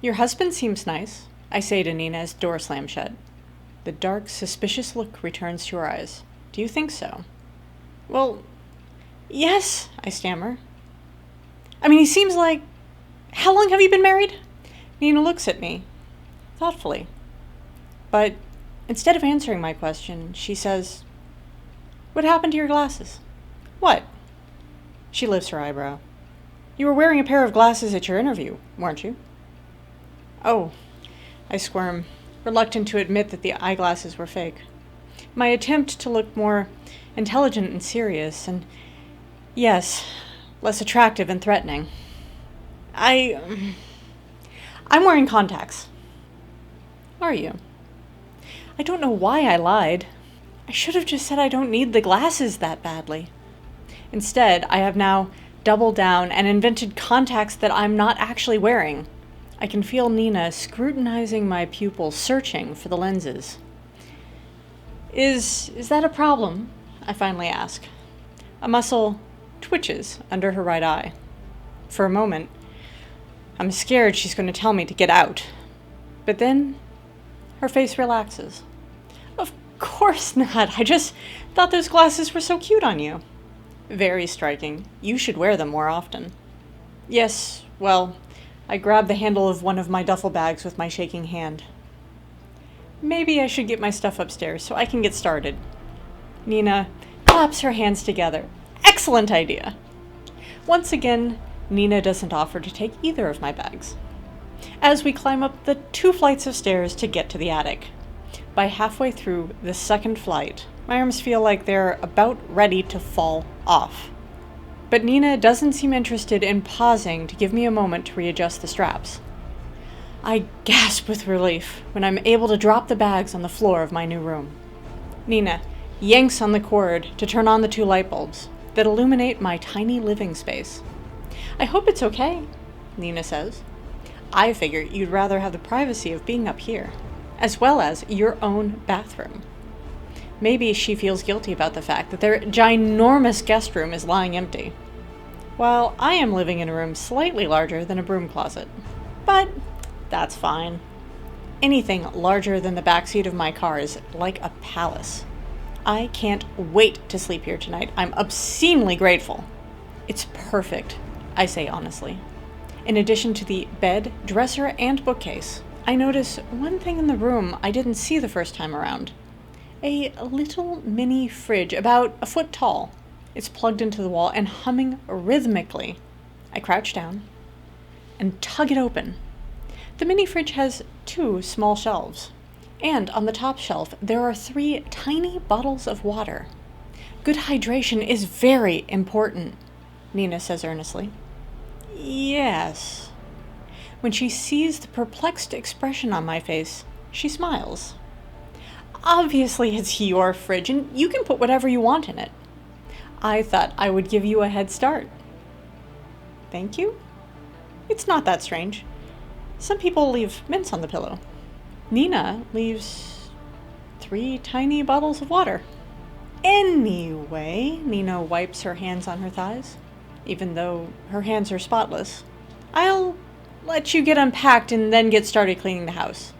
Your husband seems nice, I say to Nina as the door slams shut. The dark, suspicious look returns to her eyes. Do you think so? Well, yes, I stammer. I mean, he seems like... How long have you been married? Nina looks at me, thoughtfully. But instead of answering my question, she says, What happened to your glasses? What? She lifts her eyebrow. You were wearing a pair of glasses at your interview, weren't you? Oh, I squirm, reluctant to admit that the eyeglasses were fake. My attempt to look more intelligent and serious, and yes, less attractive and threatening. I'm wearing contacts. Are you? I don't know why I lied. I should have just said I don't need the glasses that badly. Instead, I have now doubled down and invented contacts that I'm not actually wearing. I can feel Nina scrutinizing my pupils, searching for the lenses. Is that a problem? I finally ask. A muscle twitches under her right eye. For a moment, I'm scared she's going to tell me to get out. But then, her face relaxes. Of course not. I just thought those glasses were so cute on you. Very striking. You should wear them more often. Yes, well, I grab the handle of one of my duffel bags with my shaking hand. Maybe I should get my stuff upstairs so I can get started. Nina claps her hands together. Excellent idea. Once again, Nina doesn't offer to take either of my bags. As we climb up the 2 flights of stairs to get to the attic. By halfway through the second flight, my arms feel like they're about ready to fall off. But Nina doesn't seem interested in pausing to give me a moment to readjust the straps. I gasp with relief when I'm able to drop the bags on the floor of my new room. Nina yanks on the cord to turn on the 2 light bulbs that illuminate my tiny living space. I hope it's okay, Nina says. I figure you'd rather have the privacy of being up here, as well as your own bathroom. Maybe she feels guilty about the fact that their ginormous guest room is lying empty, while I am living in a room slightly larger than a broom closet. But that's fine. Anything larger than the backseat of my car is like a palace. I can't wait to sleep here tonight. I'm obscenely grateful. It's perfect, I say honestly. In addition to the bed, dresser, and bookcase, I notice one thing in the room I didn't see the first time around. A little mini fridge about a foot tall. It's plugged into the wall and humming rhythmically. I crouch down and tug it open. The mini fridge has 2 small shelves, and on the top shelf there are 3 tiny bottles of water. Good hydration is very important, Nina says earnestly. Yes. When she sees the perplexed expression on my face, she smiles. Obviously it's your fridge, and you can put whatever you want in it. I thought I would give you a head start. Thank you? It's not that strange. Some people leave mints on the pillow. Nina leaves 3 tiny bottles of water. Anyway, Nina wipes her hands on her thighs, even though her hands are spotless. I'll let you get unpacked and then get started cleaning the house.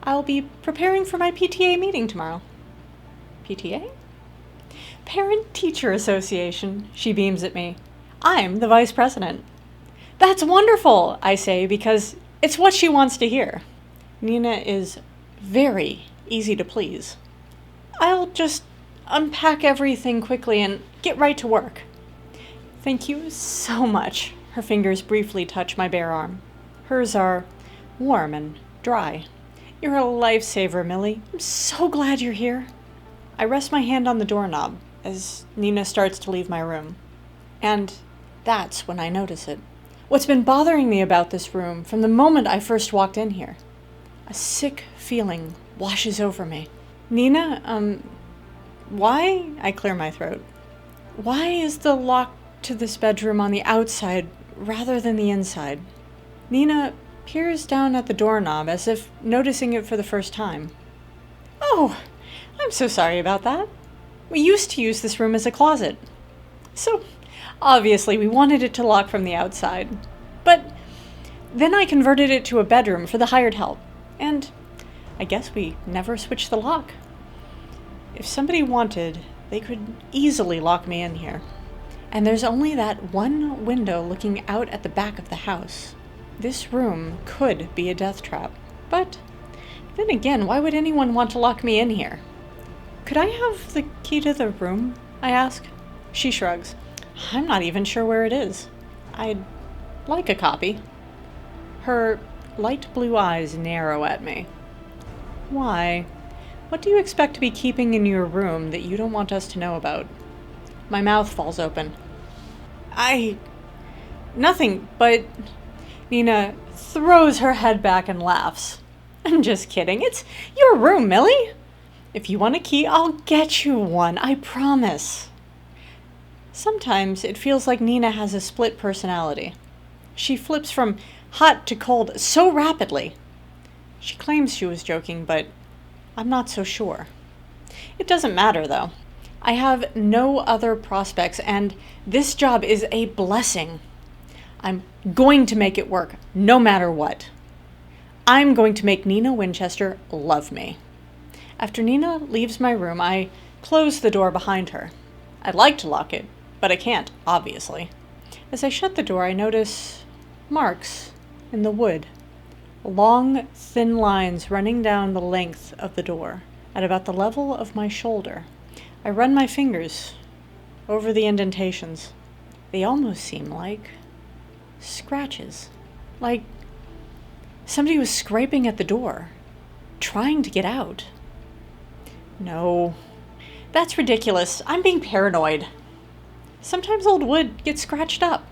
I'll be preparing for my PTA meeting tomorrow. PTA? Parent-Teacher Association, she beams at me. I'm the vice president. That's wonderful, I say, because it's what she wants to hear. Nina is very easy to please. I'll just unpack everything quickly and get right to work. Thank you so much. Her fingers briefly touch my bare arm. Hers are warm and dry. You're a lifesaver, Millie. I'm so glad you're here. I rest my hand on the doorknob as Nina starts to leave my room. And that's when I notice it. What's been bothering me about this room from the moment I first walked in here. A sick feeling washes over me. Nina, why? I clear my throat. Why is the lock to this bedroom on the outside rather than the inside? Nina peers down at the doorknob as if noticing it for the first time. Oh, I'm so sorry about that. We used to use this room as a closet. So, obviously, we wanted it to lock from the outside. But Then I converted it to a bedroom for the hired help, and I guess we never switched the lock. If somebody wanted, they could easily lock me in here. And there's only that one window looking out at the back of the house. This room could be a death trap, but then again, why would anyone want to lock me in here? Could I have the key to the room? I ask. She shrugs. I'm not even sure where it is. I'd like a copy. Her light blue eyes narrow at me. Why? What do you expect to be keeping in your room that you don't want us to know about? My mouth falls open. Nothing, but... Nina throws her head back and laughs. I'm just kidding. It's your room, Millie. If you want a key, I'll get you one, I promise. Sometimes it feels like Nina has a split personality. She flips from hot to cold so rapidly. She claims she was joking, but I'm not so sure. It doesn't matter, though. I have no other prospects, and this job is a blessing. I'm going to make it work, no matter what. I'm going to make Nina Winchester love me. After Nina leaves my room, I close the door behind her. I'd like to lock it, but I can't, obviously. As I shut the door, I notice marks in the wood. Long, thin lines running down the length of the door, at about the level of my shoulder. I run my fingers over the indentations. They almost seem like scratches. Like somebody was scraping at the door, trying to get out. No, that's ridiculous. I'm being paranoid. Sometimes old wood gets scratched up.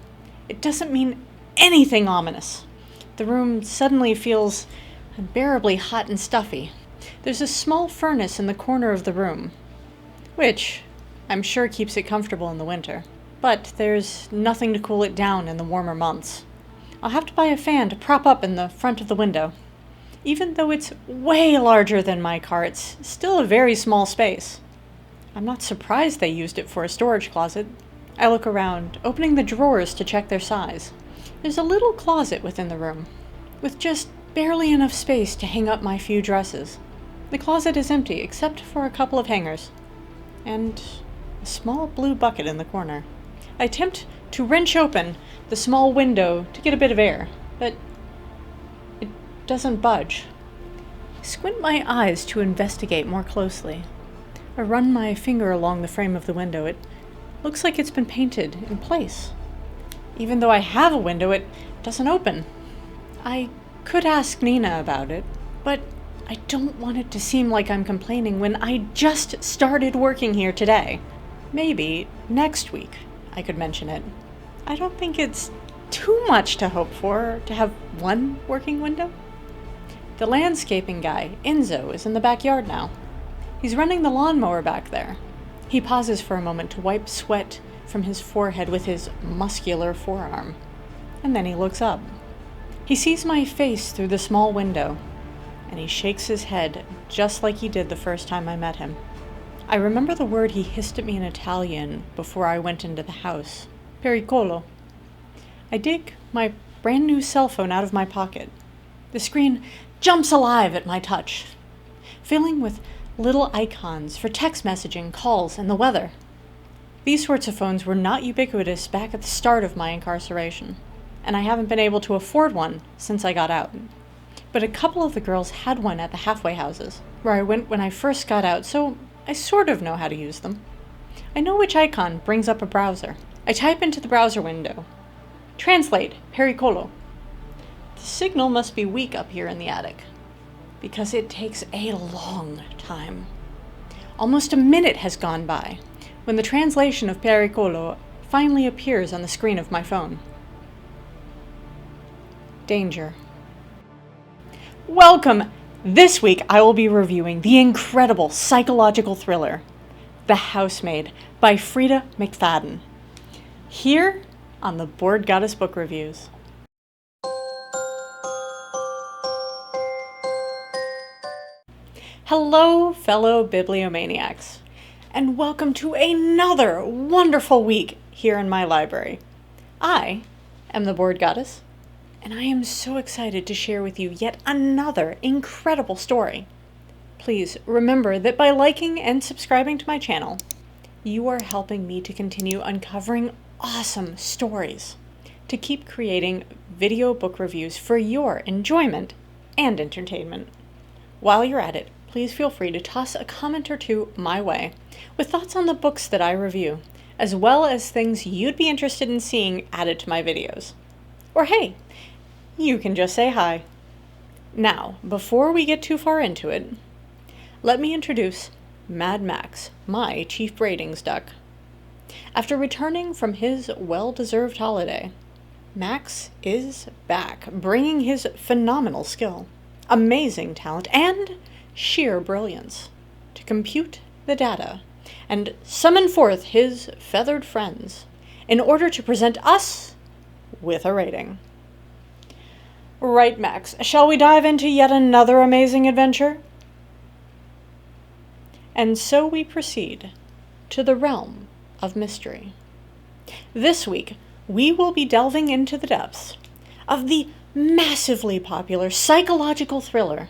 It doesn't mean anything ominous. The room suddenly feels unbearably hot and stuffy. There's a small furnace in the corner of the room, which I'm sure keeps it comfortable in the winter. But there's nothing to cool it down in the warmer months. I'll have to buy a fan to prop up in the front of the window. Even though it's way larger than my car, it's still a very small space. I'm not surprised they used it for a storage closet. I look around, opening the drawers to check their size. There's a little closet within the room, with just barely enough space to hang up my few dresses. The closet is empty, except for a couple of hangers, and a small blue bucket in the corner. I attempt to wrench open the small window to get a bit of air, but it doesn't budge. I squint my eyes to investigate more closely. I run my finger along the frame of the window. It looks like it's been painted in place. Even though I have a window, it doesn't open. I could ask Nina about it, but I don't want it to seem like I'm complaining when I just started working here today. Maybe next week I could mention it. I don't think it's too much to hope for to have one working window. The landscaping guy, Enzo, is in the backyard now. He's running the lawnmower back there. He pauses for a moment to wipe sweat from his forehead with his muscular forearm, and then he looks up. He sees my face through the small window, and he shakes his head just like he did the first time I met him. I remember the word he hissed at me in Italian before I went into the house. Pericolo. I dig my brand new cell phone out of my pocket. The screen jumps alive at my touch, filling with little icons for text messaging, calls, and the weather. These sorts of phones were not ubiquitous back at the start of my incarceration, and I haven't been able to afford one since I got out. But a couple of the girls had one at the halfway houses, where I went when I first got out, so I sort of know how to use them. I know which icon brings up a browser. I type into the browser window, translate, pericolo. The signal must be weak up here in the attic, because it takes a long time. Almost a minute has gone by when the translation of pericolo finally appears on the screen of my phone. Danger. Welcome! This week I will be reviewing the incredible psychological thriller, The Housemaid by Freida McFadden, here on the Bored Goddess Book Reviews. Hello, fellow bibliomaniacs, and welcome to another wonderful week here in my library. I am the Bored Goddess, and I am so excited to share with you yet another incredible story. Please remember that by liking and subscribing to my channel, you are helping me to continue uncovering awesome stories, to keep creating video book reviews for your enjoyment and entertainment. While you're at it, please feel free to toss a comment or two my way with thoughts on the books that I review, as well as things you'd be interested in seeing added to my videos. Or hey, you can just say hi. Now, before we get too far into it, let me introduce Mad Max, my chief ratings duck. After returning from his well-deserved holiday, Max is back, bringing his phenomenal skill, amazing talent, and sheer brilliance to compute the data and summon forth his feathered friends in order to present us with a rating. Right, Max, shall we dive into yet another amazing adventure? And so we proceed to the realm of mystery. This week, we will be delving into the depths of the massively popular psychological thriller,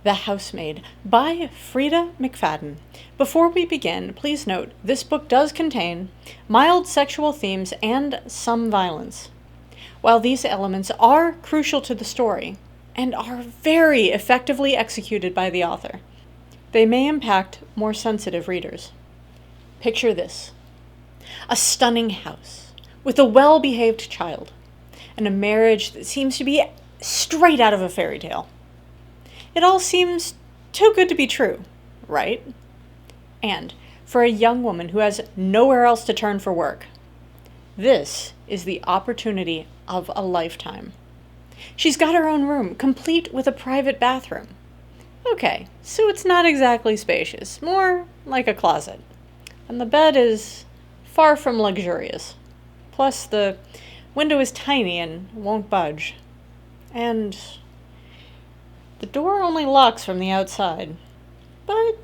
The Housemaid by Freida McFadden. Before we begin, please note this book does contain mild sexual themes and some violence. While these elements are crucial to the story and are very effectively executed by the author, they may impact more sensitive readers. Picture this: a stunning house with a well-behaved child and a marriage that seems to be straight out of a fairy tale. It all seems too good to be true, right? And for a young woman who has nowhere else to turn for work, this is the opportunity of a lifetime. She's got her own room, complete with a private bathroom. Okay, so it's not exactly spacious, more like a closet. And the bed is far from luxurious. Plus, the window is tiny and won't budge. And the door only locks from the outside. But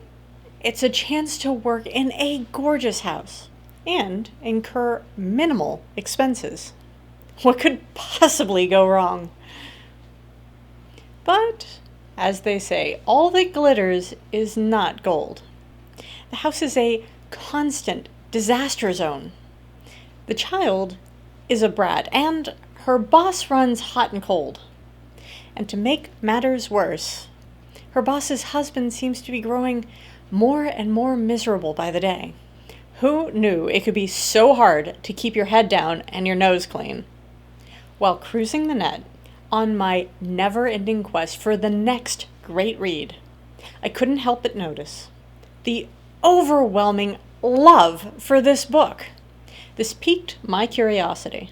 it's a chance to work in a gorgeous house and incur minimal expenses. What could possibly go wrong? But as they say, all that glitters is not gold. The house is a constant disaster zone. The child is a brat, and her boss runs hot and cold. And to make matters worse, her boss's husband seems to be growing more and more miserable by the day. Who knew it could be so hard to keep your head down and your nose clean? While cruising the net, on my never-ending quest for the next great read, I couldn't help but notice the overwhelming love for this book. This piqued my curiosity,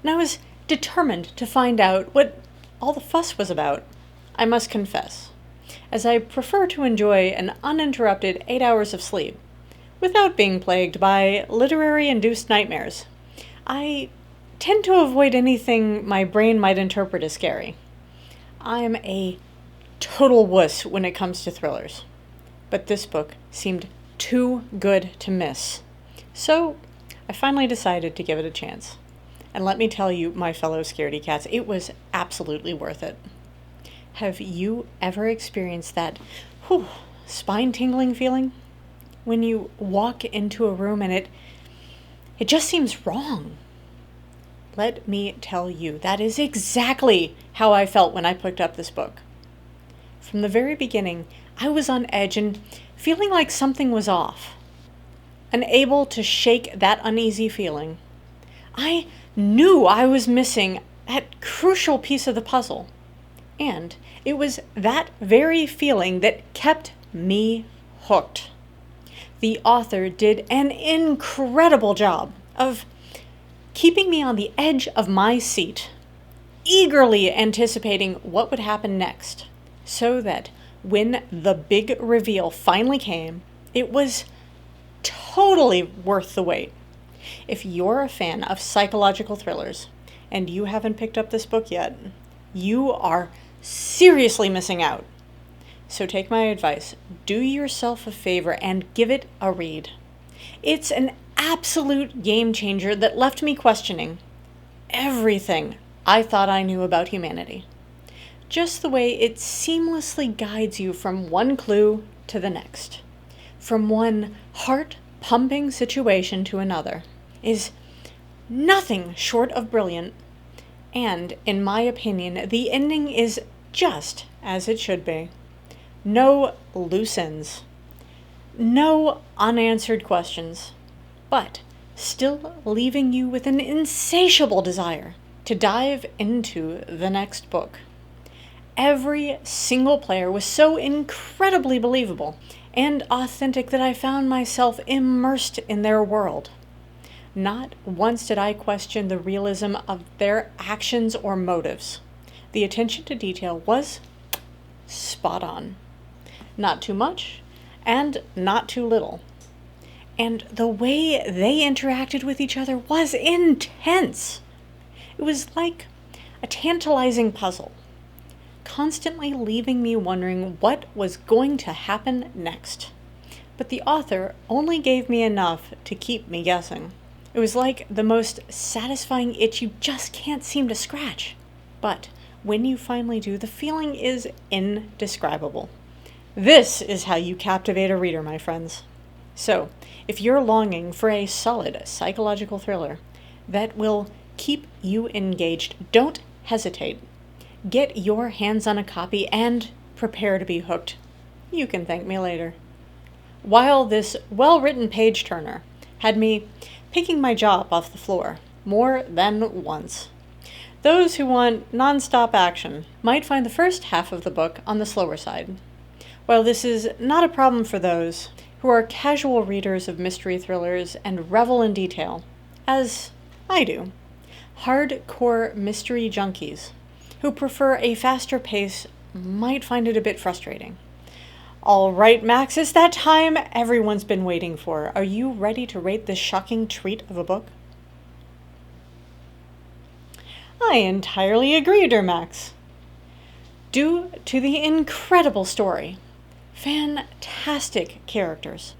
and I was determined to find out what all the fuss was about. I must confess, as I prefer to enjoy an uninterrupted 8 hours of sleep without being plagued by literary-induced nightmares, I tend to avoid anything my brain might interpret as scary. I'm a total wuss when it comes to thrillers, but this book seemed too good to miss. So I finally decided to give it a chance. And let me tell you, my fellow scaredy cats, it was absolutely worth it. Have you ever experienced that spine-tingling feeling? When you walk into a room and it just seems wrong. Let me tell you, that is exactly how I felt when I picked up this book. From the very beginning, I was on edge and feeling like something was off. Unable to shake that uneasy feeling, I knew I was missing that crucial piece of the puzzle. And it was that very feeling that kept me hooked. The author did an incredible job of keeping me on the edge of my seat, eagerly anticipating what would happen next, so that when the big reveal finally came, it was totally worth the wait. If you're a fan of psychological thrillers and you haven't picked up this book yet, you are seriously missing out. So take my advice, do yourself a favor and give it a read. It's an absolute game changer that left me questioning everything I thought I knew about humanity. Just the way it seamlessly guides you from one clue to the next, from one heart-pumping situation to another, is nothing short of brilliant. And, in my opinion, the ending is just as it should be. No loose ends. No unanswered questions. But still leaving you with an insatiable desire to dive into the next book. Every single player was so incredibly believable and authentic that I found myself immersed in their world. Not once did I question the realism of their actions or motives. The attention to detail was spot on. Not too much, and not too little. And the way they interacted with each other was intense. It was like a tantalizing puzzle, constantly leaving me wondering what was going to happen next. But the author only gave me enough to keep me guessing. It was like the most satisfying itch you just can't seem to scratch. But when you finally do, the feeling is indescribable. This is how you captivate a reader, my friends. So, if you're longing for a solid psychological thriller that will keep you engaged, don't hesitate. Get your hands on a copy and prepare to be hooked. You can thank me later. While this well-written page-turner had me picking my jaw up off the floor more than once. Those who want non-stop action might find the first half of the book on the slower side. While this is not a problem for those who are casual readers of mystery thrillers and revel in detail, as I do, hardcore mystery junkies who prefer a faster pace might find it a bit frustrating. All right, Max, it's that time everyone's been waiting for. Are you ready to rate this shocking treat of a book? I entirely agree, dear Max. Due to the incredible story, fantastic characters,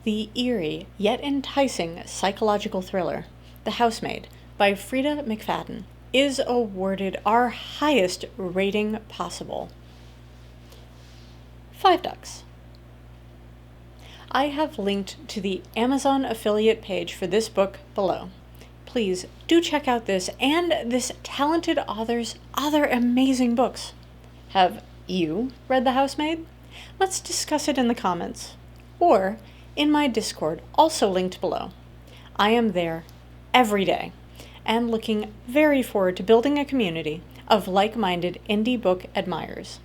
the eerie yet enticing psychological thriller, The Housemaid by Freida McFadden, is awarded our highest rating possible. 5 ducks. I have linked to the Amazon affiliate page for this book below. Please do check out this and this talented author's other amazing books. Have you read The Housemaid? Let's discuss it in the comments, or in my Discord, also linked below. I am there every day, and looking very forward to building a community of like-minded indie book admirers.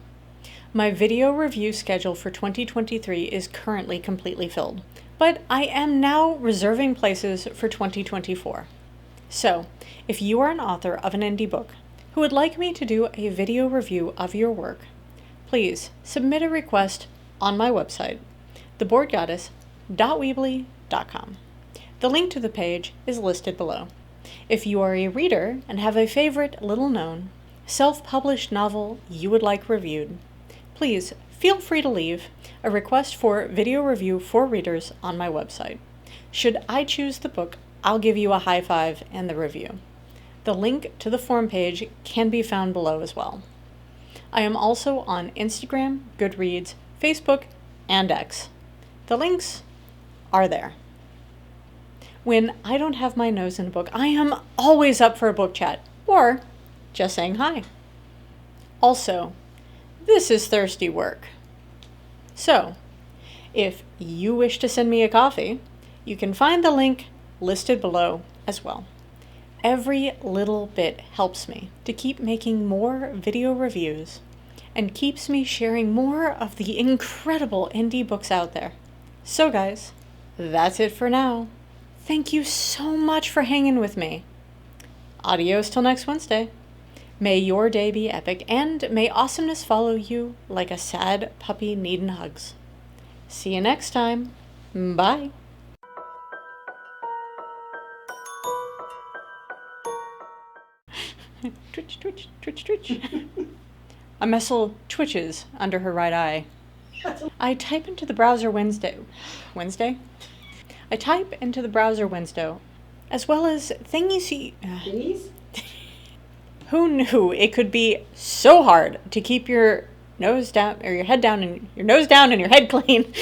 My video review schedule for 2023 is currently completely filled, but I am now reserving places for 2024. So, if you are an author of an indie book who would like me to do a video review of your work, please submit a request on my website, theboardgoddess.weebly.com. The link to the page is listed below. If you are a reader and have a favorite little-known, self-published novel you would like reviewed, please feel free to leave a request for video review for readers on my website. Should I choose the book, I'll give you a high five and the review. The link to the form page can be found below as well. I am also on Instagram, Goodreads, Facebook, and X. The links are there. When I don't have my nose in a book, I am always up for a book chat, or just saying hi. Also, this is thirsty work. So, if you wish to send me a coffee, you can find the link listed below as well. Every little bit helps me to keep making more video reviews and keeps me sharing more of the incredible indie books out there. So guys, that's it for now. Thank you so much for hanging with me. Adios till next Wednesday. May your day be epic, and may awesomeness follow you like a sad puppy needing hugs. See you next time. Bye. Twitch, twitch, twitch, twitch. A muscle twitches under her right eye. I type into the browser Wednesday? I type into the browser Wednesday, as well as thingies. Thingies? Who knew it could be so hard to keep your nose down, or your head down, and your nose down and your head clean